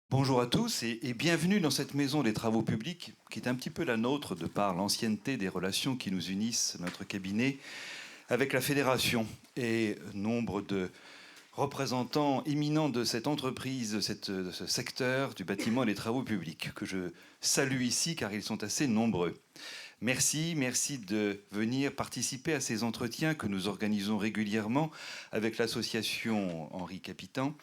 Bonjour à tous et bienvenue dans cette maison des travaux publics qui est un petit peu la nôtre de par l'ancienneté des relations qui nous unissent, notre cabinet, avec la fédération et nombre de représentants éminents de cette entreprise, de ce secteur du bâtiment et des travaux publics que je salue ici car ils sont assez nombreux. Merci de venir participer à ces entretiens que nous organisons régulièrement avec l'association Henri Capitan,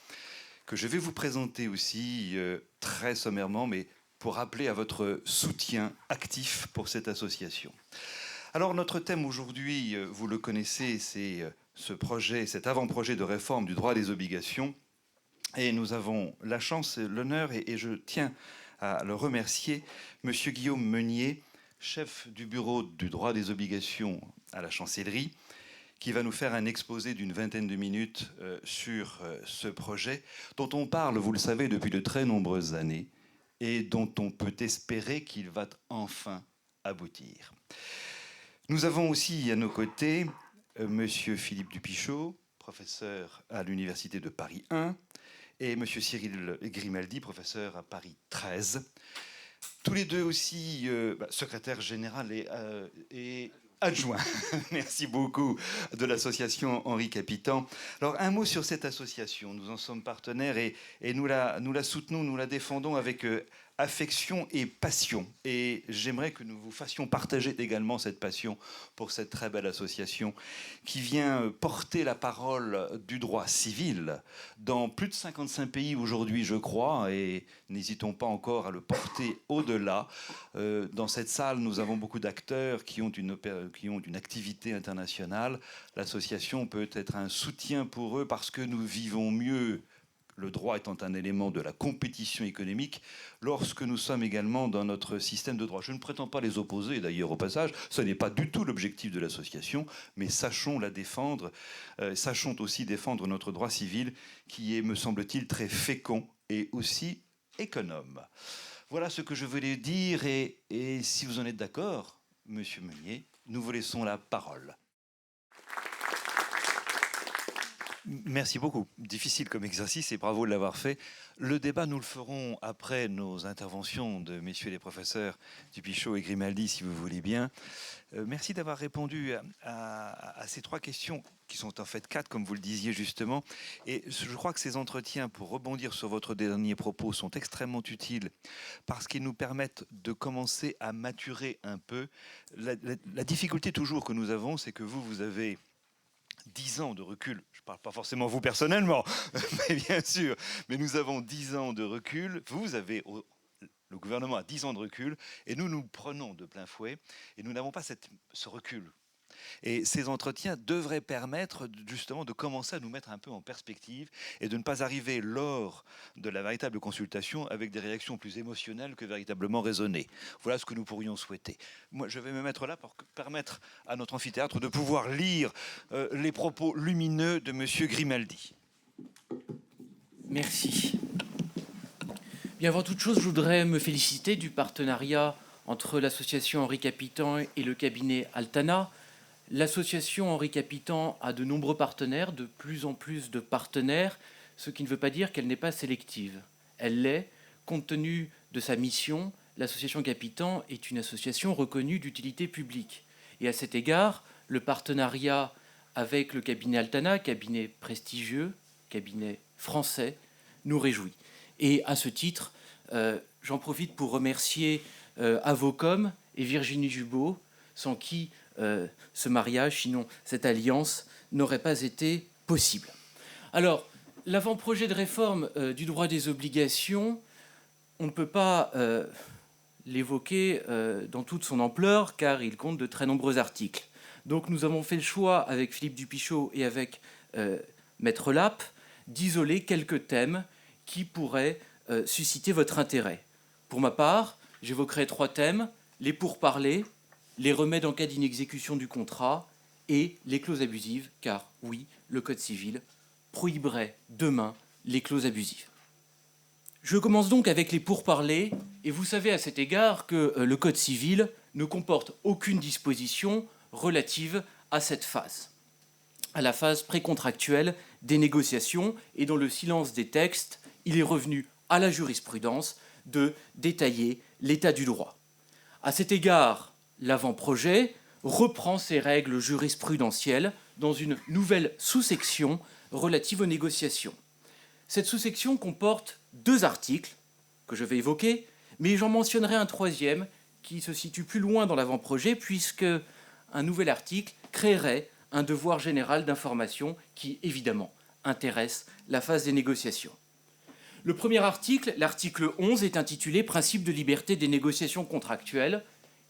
que je vais vous présenter aussi très sommairement, mais pour rappeler à votre soutien actif pour cette association. Alors notre thème aujourd'hui, vous le connaissez, c'est cet avant-projet de réforme du droit des obligations. Et nous avons la chance, l'honneur, et je tiens à le remercier, Monsieur Guillaume Meunier, chef du bureau du droit des obligations à la chancellerie, qui va nous faire un exposé d'une vingtaine de minutes sur ce projet dont on parle, vous le savez, depuis de très nombreuses années et dont on peut espérer qu'il va enfin aboutir. Nous avons aussi à nos côtés Monsieur Philippe Dupichot, professeur à l'Université de Paris 1, et Monsieur Cyril Grimaldi, professeur à Paris 13. Tous les deux aussi secrétaire général et adjoint, merci beaucoup, de l'association Henri Capitan. Alors un mot sur cette association. Nous en sommes partenaires et nous la soutenons, nous la défendons avec affection et passion. Et j'aimerais que nous vous fassions partager également cette passion pour cette très belle association qui vient porter la parole du droit civil dans plus de 55 pays aujourd'hui, je crois, et n'hésitons pas encore à le porter au-delà. Dans cette salle, nous avons beaucoup d'acteurs qui ont une activité internationale. L'association peut être un soutien pour eux parce que nous vivons mieux, le droit étant un élément de la compétition économique, lorsque nous sommes également dans notre système de droit. Je ne prétends pas les opposer, d'ailleurs, au passage. Ce n'est pas du tout l'objectif de l'association, mais sachons la défendre. Sachons aussi défendre notre droit civil, qui est, me semble-t-il, très fécond et aussi économe. Voilà ce que je voulais dire, et si vous en êtes d'accord, Monsieur Meunier, nous vous laissons la parole. Merci beaucoup. Difficile comme exercice et bravo de l'avoir fait. Le débat, nous le ferons après nos interventions de messieurs les professeurs Dupichot et Grimaldi, si vous voulez bien. Merci d'avoir répondu à ces trois questions, qui sont en fait quatre, comme vous le disiez justement. Et je crois que ces entretiens, pour rebondir sur votre dernier propos, sont extrêmement utiles parce qu'ils nous permettent de commencer à maturer un peu. La difficulté toujours que nous avons, c'est que vous avez 10 ans de recul. Je ne parle pas forcément vous personnellement, mais bien sûr. Mais nous avons 10 ans de recul. Le gouvernement a 10 ans de recul et nous prenons de plein fouet et nous n'avons pas ce recul. Et ces entretiens devraient permettre justement de commencer à nous mettre un peu en perspective et de ne pas arriver lors de la véritable consultation avec des réactions plus émotionnelles que véritablement raisonnées. Voilà ce que nous pourrions souhaiter. Moi, je vais me mettre là pour permettre à notre amphithéâtre de pouvoir lire les propos lumineux de M. Grimaldi. Merci. Bien, avant toute chose, je voudrais me féliciter du partenariat entre l'association Henri Capitan et le cabinet Altana. L'association Henri Capitan a de nombreux partenaires, de plus en plus de partenaires, ce qui ne veut pas dire qu'elle n'est pas sélective. Elle l'est, compte tenu de sa mission. L'association Capitan est une association reconnue d'utilité publique. Et à cet égard, le partenariat avec le cabinet Altana, cabinet prestigieux, cabinet français, nous réjouit. Et à ce titre, j'en profite pour remercier Avocom et Virginie Jubaud, sans qui ce mariage, sinon cette alliance, n'aurait pas été possible. Alors, l'avant-projet de réforme du droit des obligations, on ne peut pas l'évoquer dans toute son ampleur, car il compte de très nombreux articles. Donc nous avons fait le choix, avec Philippe Dupichot et avec Maître Lapp, d'isoler quelques thèmes qui pourraient susciter votre intérêt. Pour ma part, j'évoquerai trois thèmes: les pourparlers, les remèdes en cas d'inexécution du contrat et les clauses abusives, car oui, le Code civil prohiberait demain les clauses abusives. Je commence donc avec les pourparlers, et vous savez à cet égard que le Code civil ne comporte aucune disposition relative à cette phase, à la phase précontractuelle des négociations, et dans le silence des textes, il est revenu à la jurisprudence de détailler l'état du droit. À cet égard, l'avant-projet reprend ses règles jurisprudentielles dans une nouvelle sous-section relative aux négociations. Cette sous-section comporte 2 articles que je vais évoquer, mais j'en mentionnerai un troisième qui se situe plus loin dans l'avant-projet, puisque un nouvel article créerait un devoir général d'information qui, évidemment, intéresse la phase des négociations. Le premier article, l'article 11, est intitulé « Principe de liberté des négociations contractuelles ».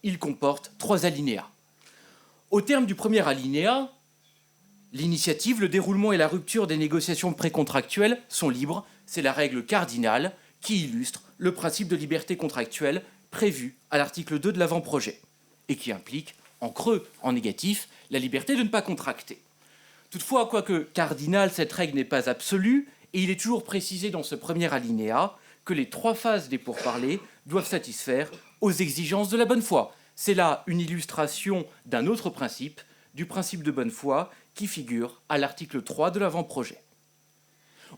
Il comporte 3 alinéas. Au terme du premier alinéa, l'initiative, le déroulement et la rupture des négociations précontractuelles sont libres. C'est la règle cardinale qui illustre le principe de liberté contractuelle prévu à l'article 2 de l'avant-projet et qui implique, en creux, en négatif, la liberté de ne pas contracter. Toutefois, quoique cardinale, cette règle n'est pas absolue et il est toujours précisé dans ce premier alinéa que les 3 phases des pourparlers doivent satisfaire aux exigences de la bonne foi. C'est là une illustration d'un autre principe, du principe de bonne foi, qui figure à l'article 3 de l'avant-projet.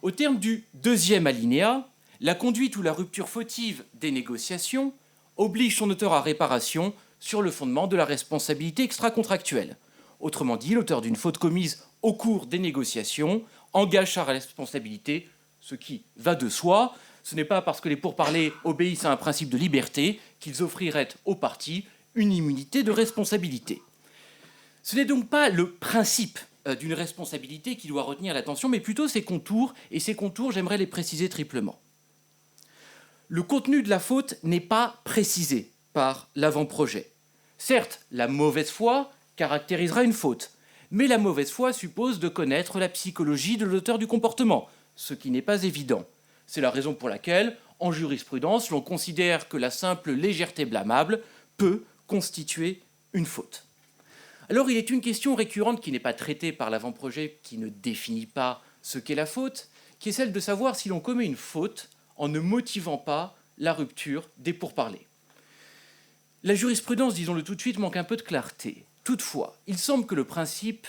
Au terme du deuxième alinéa, la conduite ou la rupture fautive des négociations oblige son auteur à réparation sur le fondement de la responsabilité extracontractuelle. Autrement dit, l'auteur d'une faute commise au cours des négociations engage sa responsabilité, ce qui va de soi. Ce n'est pas parce que les pourparlers obéissent à un principe de liberté qu'ils offriraient aux parties une immunité de responsabilité. Ce n'est donc pas le principe d'une responsabilité qui doit retenir l'attention, mais plutôt ses contours, et ces contours, j'aimerais les préciser triplement. Le contenu de la faute n'est pas précisé par l'avant-projet. Certes, la mauvaise foi caractérisera une faute, mais la mauvaise foi suppose de connaître la psychologie de l'auteur du comportement, ce qui n'est pas évident. C'est la raison pour laquelle, en jurisprudence, l'on considère que la simple légèreté blâmable peut constituer une faute. Alors il est une question récurrente qui n'est pas traitée par l'avant-projet, qui ne définit pas ce qu'est la faute, qui est celle de savoir si l'on commet une faute en ne motivant pas la rupture des pourparlers. La jurisprudence, disons-le tout de suite, manque un peu de clarté. Toutefois, il semble que le principe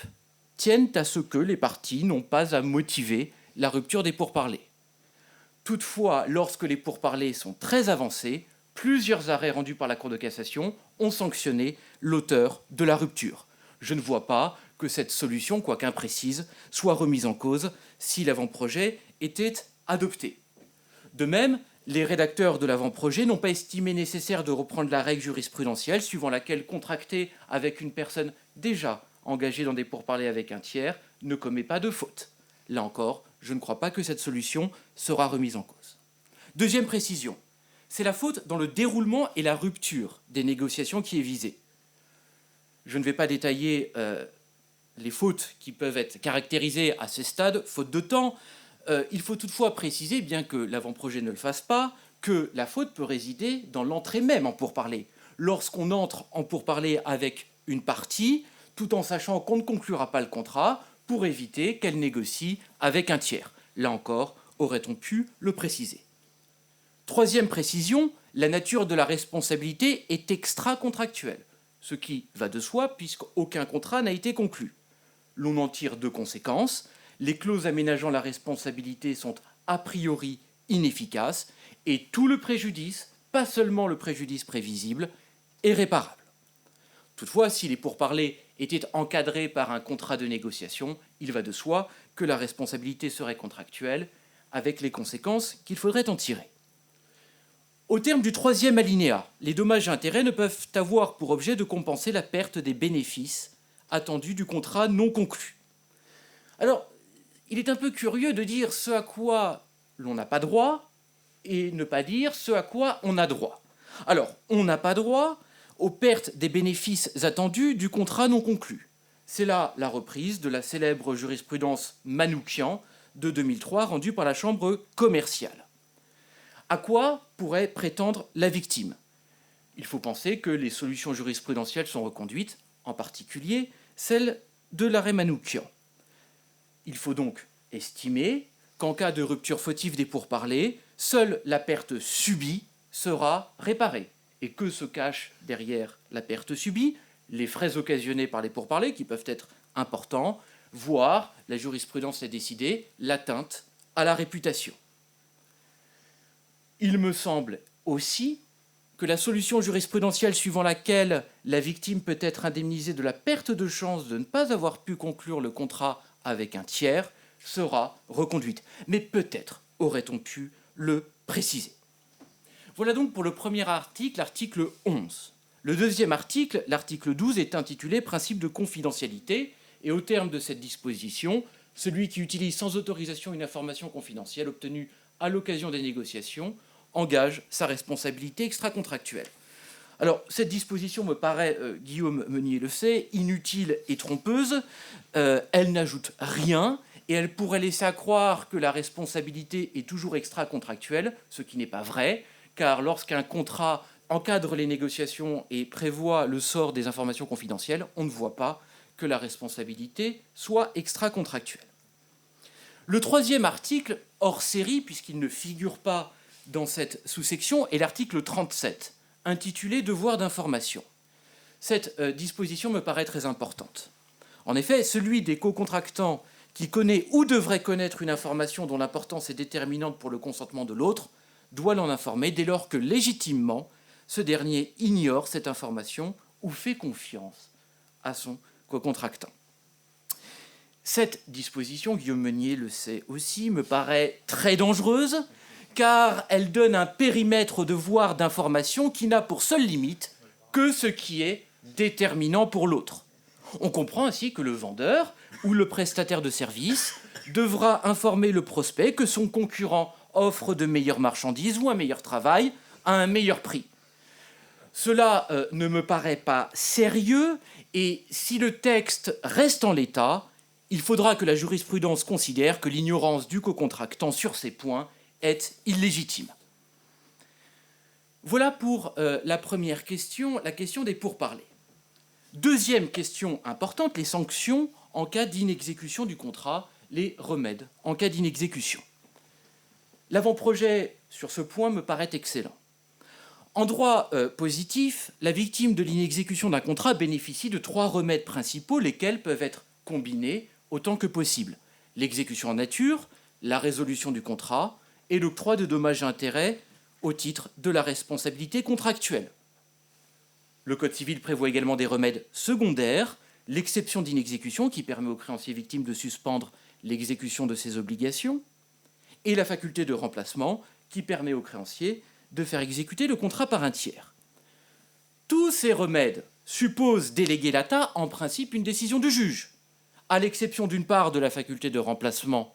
tienne à ce que les parties n'ont pas à motiver la rupture des pourparlers. Toutefois, lorsque les pourparlers sont très avancés, plusieurs arrêts rendus par la Cour de cassation ont sanctionné l'auteur de la rupture. Je ne vois pas que cette solution, quoique imprécise, soit remise en cause si l'avant-projet était adopté. De même, les rédacteurs de l'avant-projet n'ont pas estimé nécessaire de reprendre la règle jurisprudentielle suivant laquelle contracter avec une personne déjà engagée dans des pourparlers avec un tiers ne commet pas de faute. Là encore, je ne crois pas que cette solution sera remise en cause. Deuxième précision, c'est la faute dans le déroulement et la rupture des négociations qui est visée. Je ne vais pas détailler les fautes qui peuvent être caractérisées à ce stade, faute de temps. Il faut toutefois préciser, bien que l'avant-projet ne le fasse pas, que la faute peut résider dans l'entrée même en pourparlers. Lorsqu'on entre en pourparlers avec une partie, tout en sachant qu'on ne conclura pas le contrat, pour éviter qu'elle négocie avec un tiers. Là encore, aurait-on pu le préciser. Troisième précision, la nature de la responsabilité est extra-contractuelle, ce qui va de soi puisqu'aucun contrat n'a été conclu. L'on en tire 2 conséquences. Les clauses aménageant la responsabilité sont a priori inefficaces et tout le préjudice, pas seulement le préjudice prévisible, est réparable. Toutefois, si les pourparlers étaient encadrés par un contrat de négociation, il va de soi que la responsabilité serait contractuelle, avec les conséquences qu'il faudrait en tirer. Au terme du troisième alinéa, les dommages et intérêts ne peuvent avoir pour objet de compenser la perte des bénéfices attendus du contrat non conclu. Alors, il est un peu curieux de dire ce à quoi l'on n'a pas droit et ne pas dire ce à quoi on a droit. Alors, on n'a pas droit aux pertes des bénéfices attendus du contrat non conclu. C'est là la reprise de la célèbre jurisprudence Manouchian de 2003 rendue par la Chambre commerciale. À quoi pourrait prétendre la victime ? Il faut penser que les solutions jurisprudentielles sont reconduites, en particulier celle de l'arrêt Manouchian. Il faut donc estimer qu'en cas de rupture fautive des pourparlers, seule la perte subie sera réparée. Et que se cache derrière la perte subie ? Les frais occasionnés par les pourparlers, qui peuvent être importants, voire, la jurisprudence l'a décidé, l'atteinte à la réputation. Il me semble aussi que la solution jurisprudentielle suivant laquelle la victime peut être indemnisée de la perte de chance de ne pas avoir pu conclure le contrat avec un tiers sera reconduite. Mais peut-être aurait-on pu le préciser. Voilà donc pour le premier article, l'article 11. Le deuxième article, l'article 12, est intitulé « Principe de confidentialité » et au terme de cette disposition, celui qui utilise sans autorisation une information confidentielle obtenue à l'occasion des négociations engage sa responsabilité extra-contractuelle. Alors, cette disposition me paraît, Guillaume Meunier le sait, inutile et trompeuse. Elle n'ajoute rien et elle pourrait laisser à croire que la responsabilité est toujours extra-contractuelle, ce qui n'est pas vrai, car lorsqu'un contrat encadre les négociations et prévoit le sort des informations confidentielles, on ne voit pas que la responsabilité soit extra-contractuelle. Le troisième article, hors série, puisqu'il ne figure pas dans cette sous-section, est l'article 37, intitulé « Devoir d'information ». Cette disposition me paraît très importante. En effet, celui des co-contractants qui connaît ou devrait connaître une information dont l'importance est déterminante pour le consentement de l'autre doit l'en informer dès lors que, légitimement, ce dernier ignore cette information ou fait confiance à son co-contractant. Cette disposition, Guillaume Meunier le sait aussi, me paraît très dangereuse car elle donne un périmètre de devoir d'information qui n'a pour seule limite que ce qui est déterminant pour l'autre. On comprend ainsi que le vendeur ou le prestataire de service devra informer le prospect que son concurrent offre de meilleures marchandises ou un meilleur travail à un meilleur prix. Cela ne me paraît pas sérieux et si le texte reste en l'état, il faudra que la jurisprudence considère que l'ignorance du co-contractant sur ces points est illégitime. Voilà pour la première question, la question des pourparlers. Deuxième question importante, les sanctions en cas d'inexécution du contrat, les remèdes en cas d'inexécution. L'avant-projet sur ce point me paraît excellent. En droit positif, la victime de l'inexécution d'un contrat bénéficie de 3 remèdes principaux, lesquels peuvent être combinés autant que possible. L'exécution en nature, la résolution du contrat et l'octroi de dommages et intérêts au titre de la responsabilité contractuelle. Le Code civil prévoit également des remèdes secondaires, l'exception d'inexécution qui permet aux créanciers victimes de suspendre l'exécution de ses obligations, et la faculté de remplacement qui permet aux créanciers de faire exécuter le contrat par un tiers. Tous ces remèdes supposent déléguer l'ATA en principe une décision du juge, à l'exception d'une part de la faculté de remplacement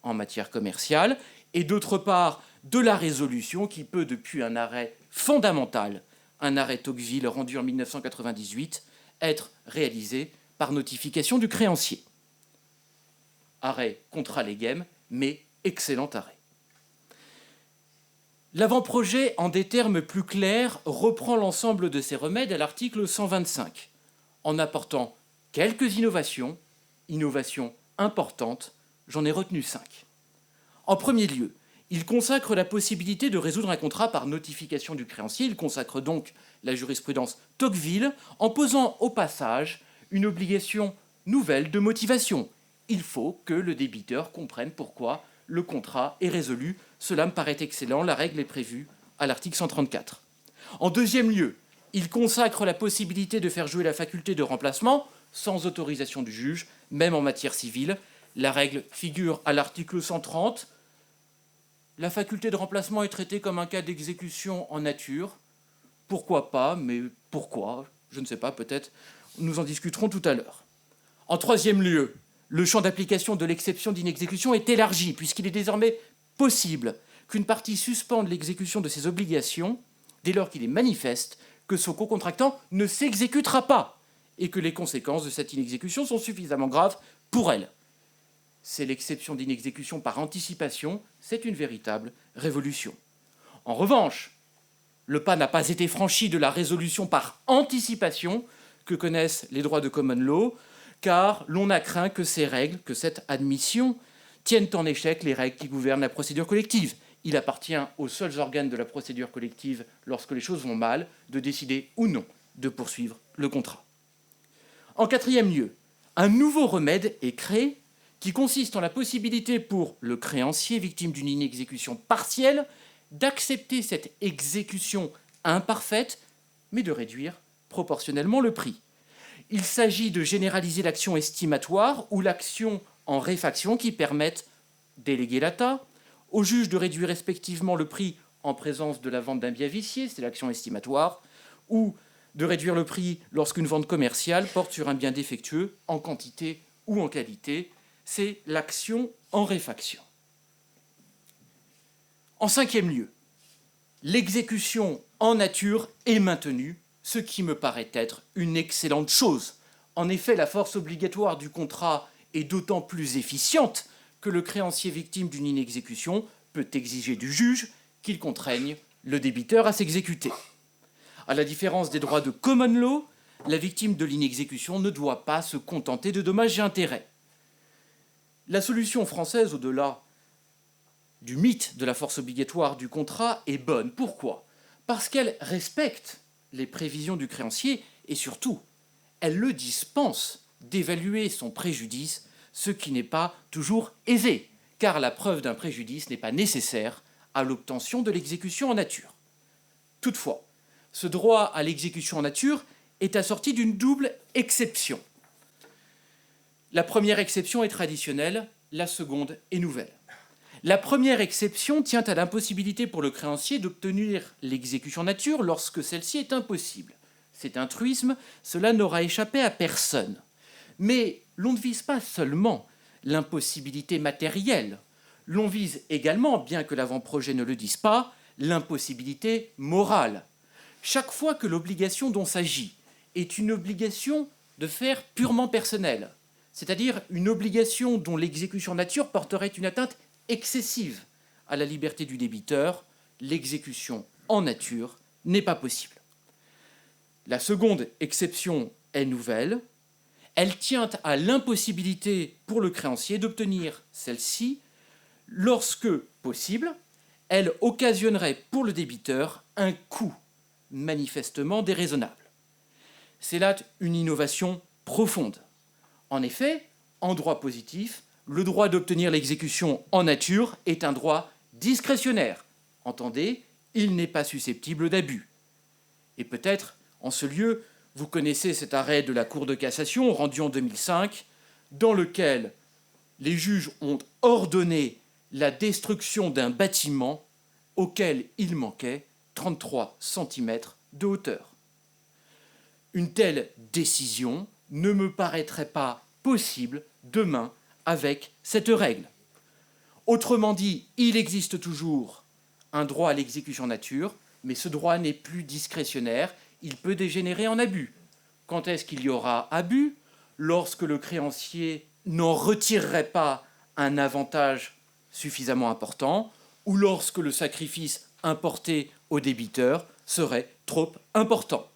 en matière commerciale et d'autre part de la résolution qui peut, depuis un arrêt fondamental, un arrêt Tocqueville rendu en 1998, être réalisée par notification du créancier. Arrêt contra legem, mais excellent arrêt. L'avant-projet, en des termes plus clairs, reprend l'ensemble de ces remèdes à l'article 125, en apportant quelques innovations importantes, j'en ai retenu 5. En premier lieu, il consacre la possibilité de résoudre un contrat par notification du créancier. Il consacre donc la jurisprudence Tocqueville en posant au passage une obligation nouvelle de motivation. Il faut que le débiteur comprenne pourquoi le contrat est résolu. Cela me paraît excellent. La règle est prévue à l'article 134. En deuxième lieu, il consacre la possibilité de faire jouer la faculté de remplacement sans autorisation du juge, même en matière civile. La règle figure à l'article 130. La faculté de remplacement est traitée comme un cas d'exécution en nature. Pourquoi pas, mais pourquoi? Je ne sais pas, peut-être. Nous en discuterons tout à l'heure. En troisième lieu, le champ d'application de l'exception d'inexécution est élargi, puisqu'il est désormais possible qu'une partie suspende l'exécution de ses obligations dès lors qu'il est manifeste que son co-contractant ne s'exécutera pas et que les conséquences de cette inexécution sont suffisamment graves pour elle. C'est l'exception d'inexécution par anticipation, c'est une véritable révolution. En revanche, le pas n'a pas été franchi de la résolution par anticipation que connaissent les droits de common law, car l'on a craint que ces règles, que cette admission, tiennent en échec les règles qui gouvernent la procédure collective. Il appartient aux seuls organes de la procédure collective, lorsque les choses vont mal, de décider ou non de poursuivre le contrat. En quatrième lieu, un nouveau remède est créé qui consiste en la possibilité pour le créancier victime d'une inexécution partielle d'accepter cette exécution imparfaite, mais de réduire proportionnellement le prix. Il s'agit de généraliser l'action estimatoire ou l'action en réfaction qui permettent d'éléguer l'ATA, au juge de réduire respectivement le prix en présence de la vente d'un bien vicié, c'est l'action estimatoire, ou de réduire le prix lorsqu'une vente commerciale porte sur un bien défectueux en quantité ou en qualité, c'est l'action en réfaction. En cinquième lieu, l'exécution en nature est maintenue, ce qui me paraît être une excellente chose. En effet, la force obligatoire du contrat est d'autant plus efficiente que le créancier victime d'une inexécution peut exiger du juge qu'il contraigne le débiteur à s'exécuter. À la différence des droits de common law, la victime de l'inexécution ne doit pas se contenter de dommages et intérêts. La solution française, au-delà du mythe de la force obligatoire du contrat, est bonne. Pourquoi ? Parce qu'elle respecte les prévisions du créancier et surtout, elle le dispense d'évaluer son préjudice, ce qui n'est pas toujours aisé, car la preuve d'un préjudice n'est pas nécessaire à l'obtention de l'exécution en nature. Toutefois, ce droit à l'exécution en nature est assorti d'une double exception. La première exception est traditionnelle, la seconde est nouvelle. La première exception tient à l'impossibilité pour le créancier d'obtenir l'exécution en nature lorsque celle-ci est impossible. C'est un truisme, cela n'aura échappé à personne. Mais l'on ne vise pas seulement l'impossibilité matérielle, l'on vise également, bien que l'avant-projet ne le dise pas, l'impossibilité morale. Chaque fois que l'obligation dont s'agit est une obligation de faire purement personnelle, c'est-à-dire une obligation dont l'exécution en nature porterait une atteinte excessive à la liberté du débiteur, l'exécution en nature n'est pas possible. La seconde exception est nouvelle. Elle tient à l'impossibilité pour le créancier d'obtenir celle-ci lorsque possible, elle occasionnerait pour le débiteur un coût manifestement déraisonnable. C'est là une innovation profonde. En effet, en droit positif, le droit d'obtenir l'exécution en nature est un droit discrétionnaire. Entendez, il n'est pas susceptible d'abus. Et peut-être, en ce lieu, vous connaissez cet arrêt de la Cour de cassation rendu en 2005, dans lequel les juges ont ordonné la destruction d'un bâtiment auquel il manquait 33 cm de hauteur. Une telle décision ne me paraîtrait pas possible demain avec cette règle. Autrement dit, il existe toujours un droit à l'exécution en nature, mais ce droit n'est plus discrétionnaire, il peut dégénérer en abus. Quand est-ce qu'il y aura abus ? Lorsque le créancier n'en retirerait pas un avantage suffisamment important, ou lorsque le sacrifice importé au débiteur serait trop important.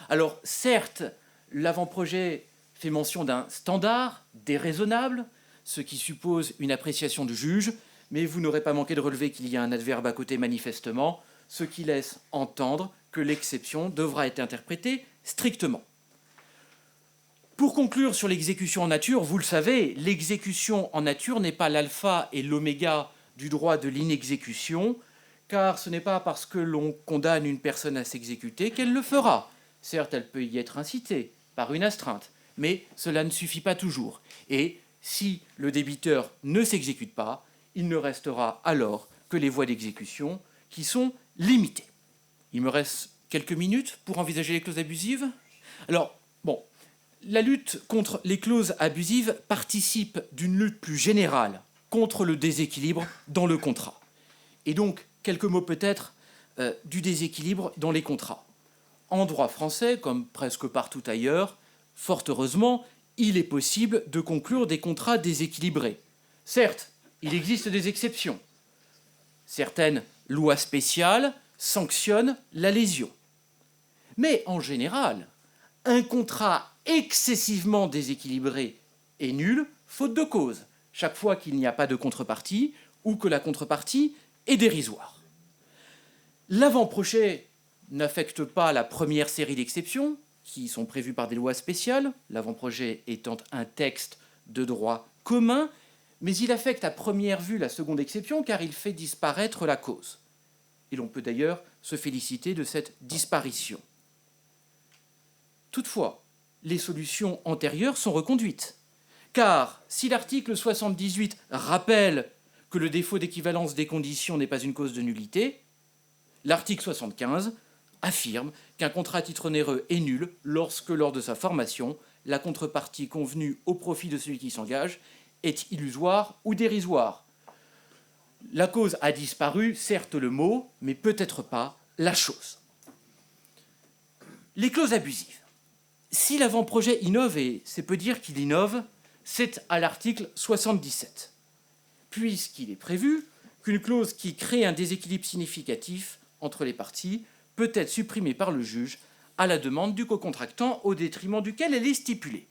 Alors certes, l'avant-projet fait mention d'un standard déraisonnable, ce qui suppose une appréciation du juge, mais vous n'aurez pas manqué de relever qu'il y a un adverbe à côté manifestement, ce qui laisse entendre que l'exception devra être interprétée strictement. Pour conclure sur l'exécution en nature, vous le savez, l'exécution en nature n'est pas l'alpha et l'oméga du droit de l'inexécution, car ce n'est pas parce que l'on condamne une personne à s'exécuter qu'elle le fera. Certes, elle peut y être incitée par une astreinte, mais cela ne suffit pas toujours. Et si le débiteur ne s'exécute pas, il ne restera alors que les voies d'exécution qui sont limitées. Il me reste quelques minutes pour envisager les clauses abusives. Alors, bon, la lutte contre les clauses abusives participe d'une lutte plus générale contre le déséquilibre dans le contrat. Et donc, quelques mots peut-être du déséquilibre dans les contrats. En droit français, comme presque partout ailleurs, fort heureusement, il est possible de conclure des contrats déséquilibrés. Certes, il existe des exceptions. Certaines lois spéciales sanctionnent la lésion. Mais en général, un contrat excessivement déséquilibré est nul, faute de cause, chaque fois qu'il n'y a pas de contrepartie ou que la contrepartie est dérisoire. L'avant-projet n'affecte pas la première série d'exceptions qui sont prévues par des lois spéciales, l'avant-projet étant un texte de droit commun, mais il affecte à première vue la seconde exception car il fait disparaître la cause. et l'on peut d'ailleurs se féliciter de cette disparition. Toutefois, les solutions antérieures sont reconduites, car si l'article 78 rappelle que le défaut d'équivalence des conditions n'est pas une cause de nullité, l'article 75 affirme qu'un contrat à titre onéreux est nul lorsque, lors de sa formation, la contrepartie convenue au profit de celui qui s'engage est illusoire ou dérisoire. La cause a disparu, certes le mot, mais peut-être pas la chose. Les clauses abusives. Si l'avant-projet innove, et c'est peu dire qu'il innove, c'est à l'article 77, puisqu'il est prévu qu'une clause qui crée un déséquilibre significatif entre les parties peut être supprimée par le juge à la demande du cocontractant au détriment duquel elle est stipulée.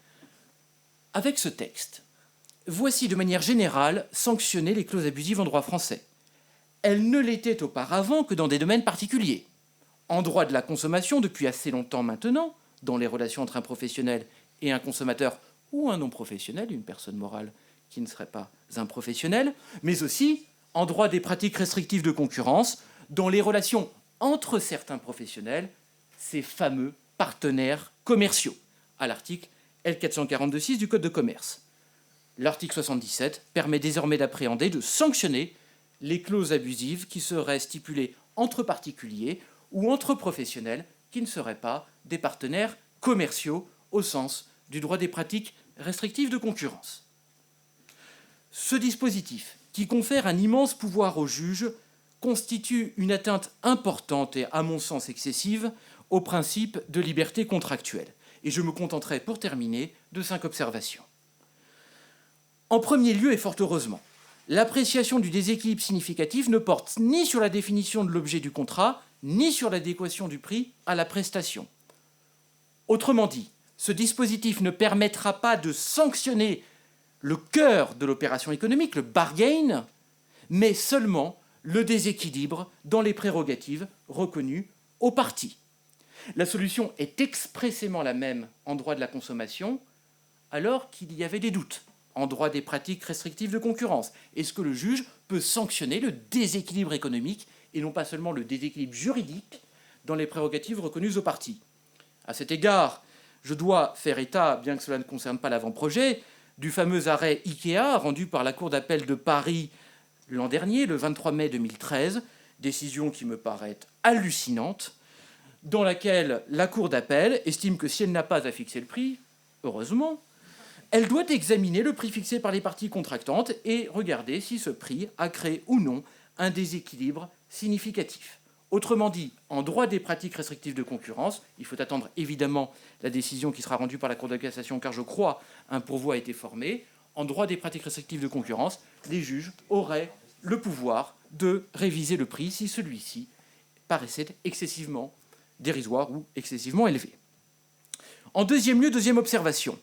Avec ce texte, voici de manière générale sanctionner les clauses abusives en droit français. Elles ne l'étaient auparavant que dans des domaines particuliers. En droit de la consommation, depuis assez longtemps maintenant, dans les relations entre un professionnel et un consommateur ou un non-professionnel, une personne morale qui ne serait pas un professionnel, mais aussi en droit des pratiques restrictives de concurrence, dans les relations entre certains professionnels, ces fameux partenaires commerciaux, à l'article L442-6 du Code de commerce. L'article 77 permet désormais d'appréhender, de sanctionner les clauses abusives qui seraient stipulées entre particuliers ou entre professionnels qui ne seraient pas des partenaires commerciaux au sens du droit des pratiques restrictives de concurrence. Ce dispositif, qui confère un immense pouvoir au juge, constitue une atteinte importante et, à mon sens, excessive au principe de liberté contractuelle. Et je me contenterai, pour terminer, de 5 observations. En premier lieu, et fort heureusement, l'appréciation du déséquilibre significatif ne porte ni sur la définition de l'objet du contrat, ni sur l'adéquation du prix à la prestation. Autrement dit, ce dispositif ne permettra pas de sanctionner le cœur de l'opération économique, le bargain, mais seulement le déséquilibre dans les prérogatives reconnues aux parties. La solution est expressément la même en droit de la consommation, alors qu'il y avait des doutes en droit des pratiques restrictives de concurrence. Est-ce que le juge peut sanctionner le déséquilibre économique et non pas seulement le déséquilibre juridique dans les prérogatives reconnues aux parties? À cet égard, je dois faire état, bien que cela ne concerne pas l'avant-projet, du fameux arrêt IKEA rendu par la Cour d'appel de Paris l'an dernier, le 23 mai 2013, décision qui me paraît hallucinante, dans laquelle la Cour d'appel estime que si elle n'a pas à fixer le prix, heureusement, elle doit examiner le prix fixé par les parties contractantes et regarder si ce prix a créé ou non un déséquilibre significatif. Autrement dit, en droit des pratiques restrictives de concurrence, il faut attendre évidemment la décision qui sera rendue par la Cour de cassation, car je crois un pourvoi a été formé. En droit des pratiques restrictives de concurrence, les juges auraient le pouvoir de réviser le prix si celui-ci paraissait excessivement dérisoire ou excessivement élevé. En deuxième lieu, deuxième observation,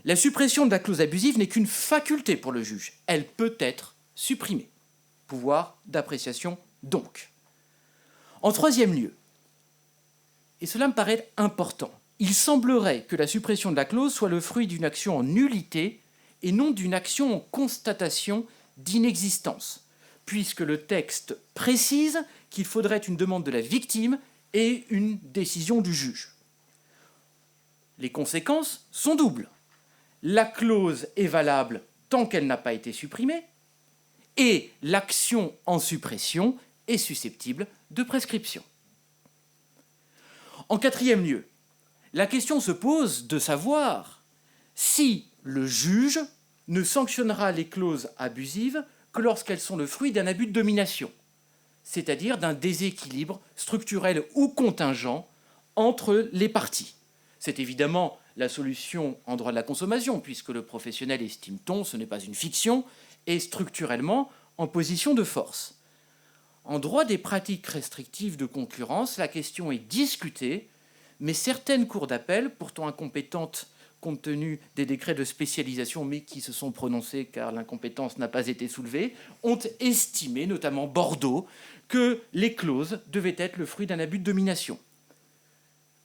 la suppression de la clause abusive n'est qu'une faculté pour le juge. Elle peut être supprimée. Pouvoir d'appréciation donc. En troisième lieu, et cela me paraît important, il semblerait que la suppression de la clause soit le fruit d'une action en nullité et non d'une action en constatation d'inexistence, puisque le texte précise qu'il faudrait une demande de la victime et une décision du juge. Les conséquences sont doubles. La clause est valable tant qu'elle n'a pas été supprimée, et l'action en suppression est susceptible de prescription. En quatrième lieu, la question se pose de savoir si le juge ne sanctionnera les clauses abusives que lorsqu'elles sont le fruit d'un abus de domination, c'est-à-dire d'un déséquilibre structurel ou contingent entre les parties. C'est évidemment la solution en droit de la consommation, puisque le professionnel, estime-t-on, ce n'est pas une fiction, est structurellement en position de force. En droit des pratiques restrictives de concurrence, la question est discutée, mais certaines cours d'appel, pourtant incompétentes compte tenu des décrets de spécialisation, mais qui se sont prononcés car l'incompétence n'a pas été soulevée, ont estimé, notamment Bordeaux, que les clauses devaient être le fruit d'un abus de domination.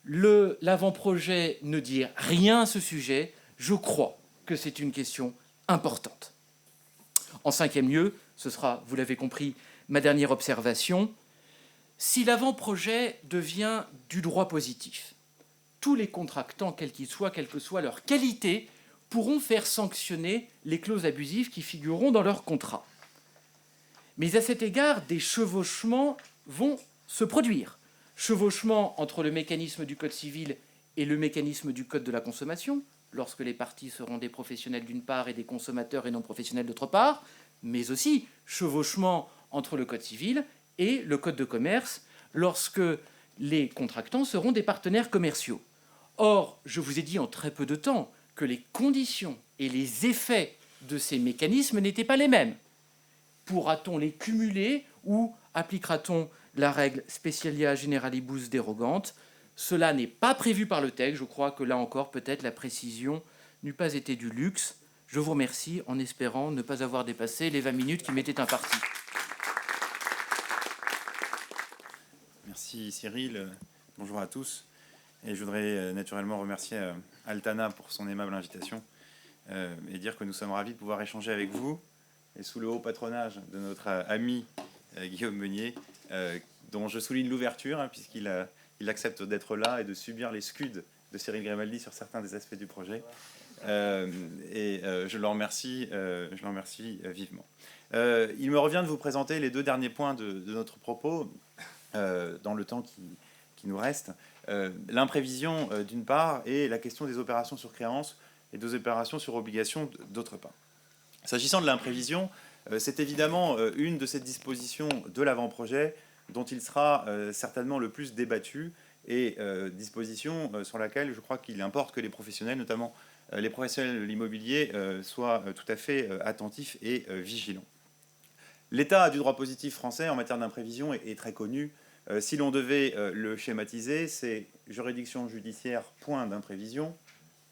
L'avant-projet ne dit rien à ce sujet. Je crois que c'est une question importante. En cinquième lieu, ce sera, vous l'avez compris, ma dernière observation. Si l'avant-projet devient du droit positif, tous les contractants, quels qu'ils soient, quelle que soit leur qualité, pourront faire sanctionner les clauses abusives qui figureront dans leur contrat. Mais à cet égard, des chevauchements vont se produire. Chevauchement entre le mécanisme du Code civil et le mécanisme du Code de la consommation, lorsque les parties seront des professionnels d'une part et des consommateurs et non professionnels d'autre part, mais aussi chevauchement entre le Code civil et le Code de commerce, lorsque les contractants seront des partenaires commerciaux. Or, je vous ai dit en très peu de temps que les conditions et les effets de ces mécanismes n'étaient pas les mêmes. Pourra-t-on les cumuler ou appliquera-t-on la règle specialia generalibus dérogante? Cela n'est pas prévu par le texte. Je crois que là encore, peut-être la précision n'eût pas été du luxe. Je vous remercie en espérant ne pas avoir dépassé les 20 minutes qui m'étaient imparties. Merci Cyril. Bonjour à tous. Et je voudrais naturellement remercier Altana pour son aimable invitation et dire que nous sommes ravis de pouvoir échanger avec vous et sous le haut patronage de notre ami Guillaume Meunier, dont je souligne l'ouverture puisqu'il accepte d'être là et de subir les scuds de Cyril Grimaldi sur certains des aspects du projet. Je l'en remercie vivement. Il me revient de vous présenter les deux derniers points de notre propos dans le temps qui nous reste. L'imprévision d'une part et la question des opérations sur créance et des opérations sur obligation d'autre part. S'agissant de l'imprévision, c'est évidemment une de ces dispositions de l'avant-projet dont il sera certainement le plus débattu et disposition sur laquelle je crois qu'il importe que les professionnels, notamment les professionnels de l'immobilier, soient tout à fait attentifs et vigilants. L'état du droit positif français en matière d'imprévision est très connu. Si l'on devait le schématiser, c'est juridiction judiciaire, point d'imprévision,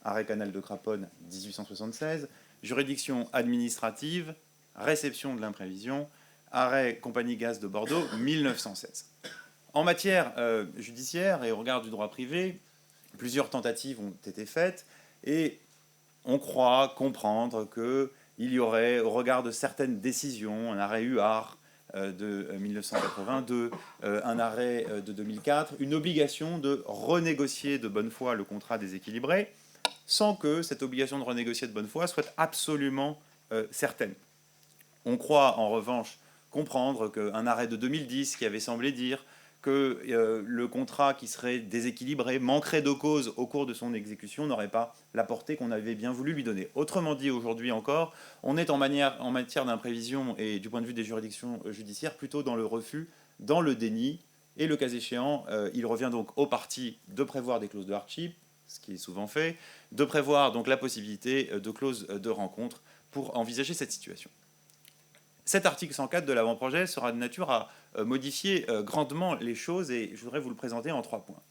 arrêt Canal de Craponne 1876, juridiction administrative, réception de l'imprévision, arrêt Compagnie Gaz de Bordeaux 1916. En matière judiciaire et au regard du droit privé, plusieurs tentatives ont été faites et on croit comprendre qu'il y aurait, au regard de certaines décisions, un arrêt Huard de 1982, un arrêt de 2004, une obligation de renégocier de bonne foi le contrat déséquilibré, sans que cette obligation de renégocier de bonne foi soit absolument certaine. On croit en revanche comprendre qu'un arrêt de 2010 qui avait semblé dire que le contrat qui serait déséquilibré manquerait de cause au cours de son exécution n'aurait pas la portée qu'on avait bien voulu lui donner. Autrement dit, aujourd'hui encore, on est en matière d'imprévision et du point de vue des juridictions judiciaires plutôt dans le refus, dans le déni, et le cas échéant, il revient donc aux parties de prévoir des clauses de hardship, ce qui est souvent fait, de prévoir donc la possibilité de clauses de rencontre pour envisager cette situation. Cet article 104 de l'avant-projet sera de nature à modifier grandement les choses et je voudrais vous le présenter en 3 points.